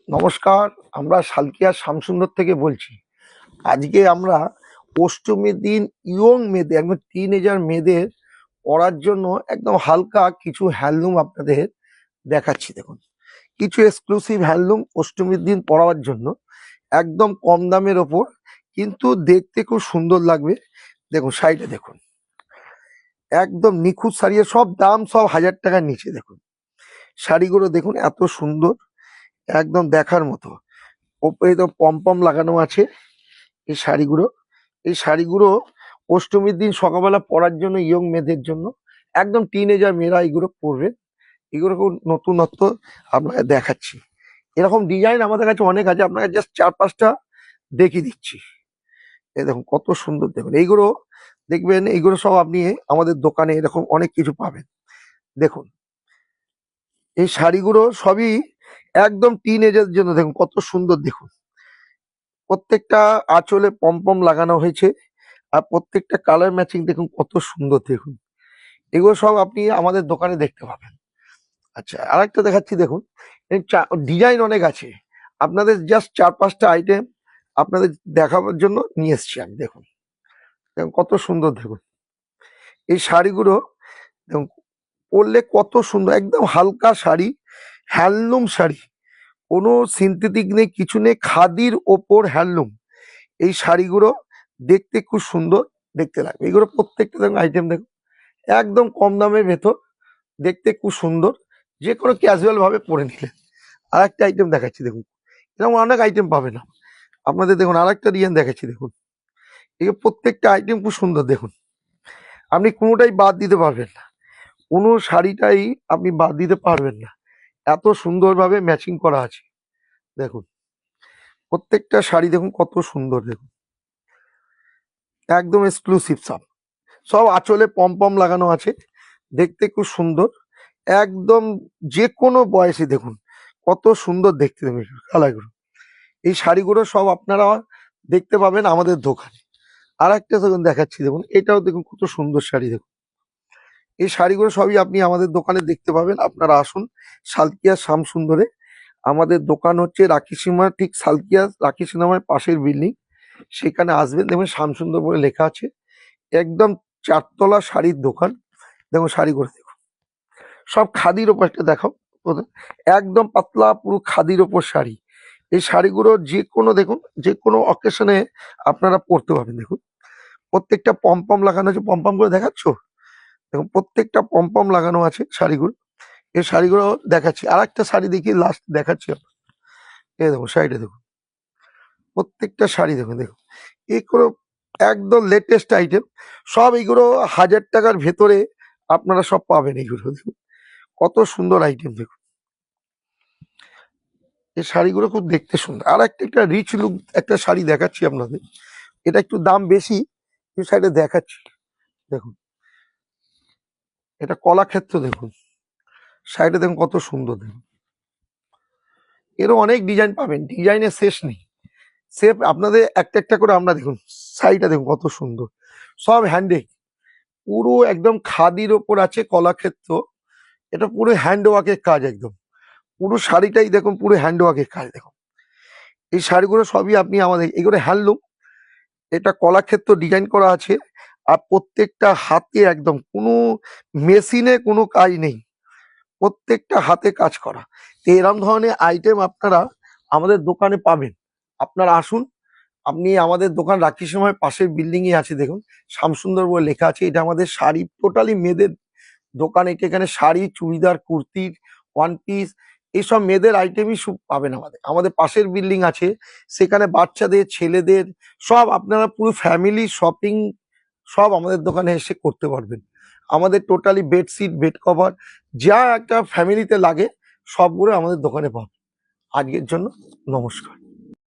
নমস্কার, আমরা সালকিয়া শ্যামসুন্দর থেকে বলছি। আজকে আমরা অষ্টমীর দিন ইয়ং মেয়েদের, একদম টিনেজার মেয়েদের পরার জন্য একদম হালকা কিছু হ্যান্ডলুম আপনাদের দেখাচ্ছি। দেখুন, কিছু এক্সক্লুসিভ হ্যান্ডলুম অষ্টমীর দিন পরার জন্য একদম কম দামের ওপর, কিন্তু দেখতে খুব সুন্দর লাগবে। দেখুন শাড়িটা দেখুন, একদম নিখুঁত শাড়ি, সব দাম সব 1000 টাকার নিচে। দেখুন শাড়িগুলো দেখুন, এত সুন্দর, একদম দেখার মতো। ওপরে তো পম লাগানো আছে। এই শাড়িগুলো অষ্টমীর দিন সকালবেলা পরার জন্য, ইয়ং মেয়েদের জন্য, একদম টিনেজার মেয়েরা এগুলো পরবে। এগুলো খুব নতুনত্ব আপনাকে দেখাচ্ছি। এরকম ডিজাইন আমাদের কাছে অনেক আছে, আপনাকে জাস্ট 4-5টা দেখিয়ে দিচ্ছি। এই দেখুন কত সুন্দর। দেখুন এইগুলো দেখবেন, এইগুলো সব আপনি আমাদের দোকানে এরকম অনেক কিছু পাবেন। দেখুন এই শাড়িগুলো সবই একদম টিনেজার জন্য। দেখুন কত সুন্দর। দেখুন প্রত্যেকটা আঁচলে পম লাগানো হয়েছে, আর প্রত্যেকটা কালার ম্যাচিং দেখুন কত সুন্দর। দেখুন এগুলো সব আপনি আমাদের দোকানে দেখতে পাবেন। আচ্ছা, আরেকটা দেখাচ্ছি। দেখুন ডিজাইন অনেক আছে, আপনাদের জাস্ট 4-5টা আইটেম আপনাদের দেখাবার জন্য নিয়ে এসছি আমি। দেখুন দেখুন কত সুন্দর। দেখুন এই শাড়িগুলো দেখুন পরলে কত সুন্দর, একদম হালকা শাড়ি, হ্যান্ডলুম শাড়ি, কোনো সিনথেটিক নেই, কিছু নেই, খাদির ওপর হ্যান্ডলুম। এই শাড়িগুলো দেখতে খুব সুন্দর দেখতে লাগবে। এগুলো প্রত্যেকটা দেখুন আইটেম দেখুন, একদম কম দামের ভেতর, দেখতে খুব সুন্দর, যে কোনো ক্যাজুয়াল ভাবে পরে নিলে। আর একটা আইটেম দেখাচ্ছি। দেখুন এরকম অনেক আইটেম পাবে না আপনাদের। দেখুন আর একটা ডিজাইন দেখাচ্ছি। দেখুন এই প্রত্যেকটা আইটেম খুব সুন্দর। দেখুন আপনি কোনোটাই বাদ দিতে পারবেন না, কোনো শাড়িটাই আপনি বাদ দিতে পারবেন না, এত সুন্দরভাবে ম্যাচিং করা আছে। দেখুন প্রত্যেকটা শাড়ি দেখুন কত সুন্দর। দেখুন একদম এক্সক্লুসিভ, সব সব আঁচলে পম লাগানো আছে, দেখতে খুব সুন্দর। একদম যে কোনো বয়সে দেখুন কত সুন্দর দেখতে। দেবে কালারগুলো, এই শাড়িগুলো সব আপনারা দেখতে পাবেন আমাদের দোকানে। আর একটা দেখুন দেখাচ্ছি। দেখুন এটাও দেখুন কত সুন্দর শাড়ি। দেখুন এই শাড়িগুলো সবই আপনি আমাদের দোকানে দেখতে পাবেন। আপনারা আসুন সালকিয়া শ্যামসুন্দরে। আমাদের দোকান হচ্ছে রাখি সীমা, ঠিক সালকিয়া রাখি সিনেমার পাশের বিল্ডিং, সেখানে আসবেন। দেখবেন শ্যামসুন্দর বলে লেখা আছে, একদম 4তলা শাড়ির দোকান। দেখুন শাড়িগুলো দেখুন সব খাদির ওপর। একটা দেখাও, একদম পাতলা পুরো খাদির ওপর শাড়ি। এই শাড়িগুলো যে কোনো দেখুন, যে কোনো অকেশনে আপনারা পরতে পারবেন। দেখুন প্রত্যেকটা পম লাগানো আছে। পম করে দেখাচ্ছ, দেখুন প্রত্যেকটা পম লাগানো আছে শাড়িগুলো। এই শাড়িগুলো দেখাচ্ছি। আর একটা শাড়ি দেখি, লাস্ট দেখাচ্ছি। এই দেখুন শাড়িটা দেখুন, প্রত্যেকটা শাড়ি দেখুন। দেখুন এগুলো একদম লেটেস্ট আইটেম, সব এইগুলো 1000 টাকার ভেতরে আপনারা সব পাবেন। এইগুলো দেখুন কত সুন্দর আইটেম। দেখুন এই শাড়িগুলো খুব দেখতে সুন্দর। আর একটা রিচ লুক একটা শাড়ি দেখাচ্ছি আপনাদের, এটা একটু দাম বেশি, এই শাড়িটা দেখাচ্ছি। দেখুন এটা কলাক্ষেত্র। দেখুন শাড়িটা দেখুন কত সুন্দর। দেখুন এরও অনেক ডিজাইন পাবেন, ডিজাইনের শেষ নেই। সেফ আপনাদের একটা একটা করে আমরা দেখুন, শাড়িটা দেখুন কত সুন্দর, সব হ্যান্ডে, পুরো একদম খাদির ওপর আছে কলাক্ষেত্র। এটা পুরো হ্যান্ড ওয়ার্কের কাজ, একদম পুরো শাড়িটাই দেখুন পুরো হ্যান্ড ওয়ার্কের কাজ। দেখুন এই শাড়িগুলো সবই আপনি আমাদের, এগুলো হ্যান্ডলুম, এটা কলাক্ষেত্র ডিজাইন করা আছে। আর প্রত্যেকটা হাতে, একদম কোনো মেশিনে কোনো কাজ নেই, প্রত্যেকটা হাতে কাজ করা। তো এরকম ধরনের আইটেম আপনারা আমাদের দোকানে পাবেন। আপনারা আসুন, আপনি আমাদের দোকান রাখি সময় পাশের বিল্ডিং এ আছে। দেখুন শ্যামসুন্দর বলে লেখা আছে। এটা আমাদের শাড়ি, টোটালি মেয়েদের দোকান। এটা এখানে শাড়ি, চুড়িদার, কুর্তির, ওয়ান পিস, এইসব মেয়েদের আইটেমই সব পাবেন। আমাদের আমাদের পাশের বিল্ডিং আছে, সেখানে বাচ্চাদের, ছেলেদের সব আপনারা পুরো ফ্যামিলি শপিং সব আমাদের দোকানে এসে করতে পারবেন। আমাদের টোটালি বেডশিট, বেড কভার, যা একটা ফ্যামিলিতে লাগে সবগুলো আমাদের দোকানে পাবেন। আজকের জন্য নমস্কার।